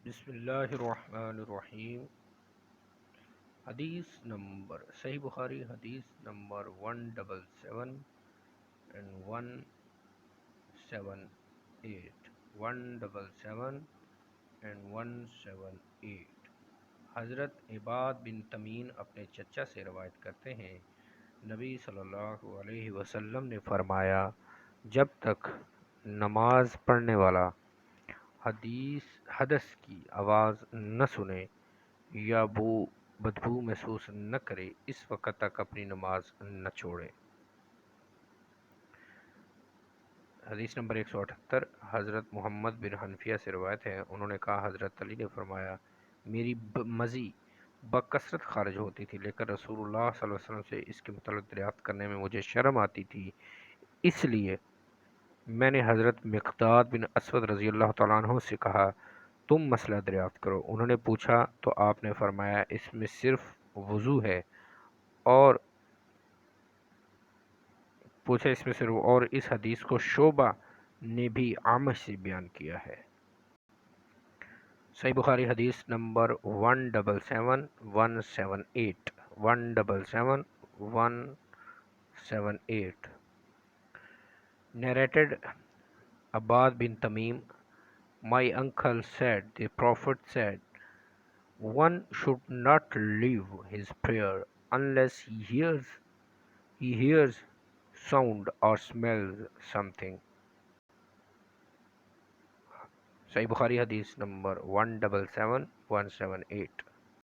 بسم اللہ الرحمن الرحیم۔ حدیث نمبر صحیح بخاری حدیث نمبر 177 and 178 177 and 178۔ حضرت عباد بن تمیم اپنے چچا سے روایت کرتے ہیں، نبی صلی اللہ علیہ وسلم نے فرمایا، جب تک نماز پڑھنے والا حدث کی آواز نہ سنے یا بدبو محسوس نہ کرے، اس وقت تک اپنی نماز نہ چھوڑے۔ حدیث نمبر 178، حضرت محمد بن حنفیہ سے روایت ہے، انہوں نے کہا، حضرت علی نے فرمایا، میری مزی بکثرت خارج ہوتی تھی، لیکن رسول اللہ صلی اللہ علیہ وسلم سے اس کے متعلق دریافت کرنے میں مجھے شرم آتی تھی، اس لیے میں نے حضرت مقداد بن اسود رضی اللہ تعالیٰ عنہ سے کہا، تم مسئلہ دریافت کرو۔ انہوں نے پوچھا تو آپ نے فرمایا، اس میں صرف وضو ہے، اور اس حدیث کو شعبہ نے بھی عامش سے بیان کیا ہے۔ صحیح بخاری حدیث number 177 178 177 178۔ Narrated Abbad bin Tamim, my uncle said, the Prophet said, one should not leave his prayer unless he hears sound or smells something۔ صحیح بخاری حدیث نمبر 177 178۔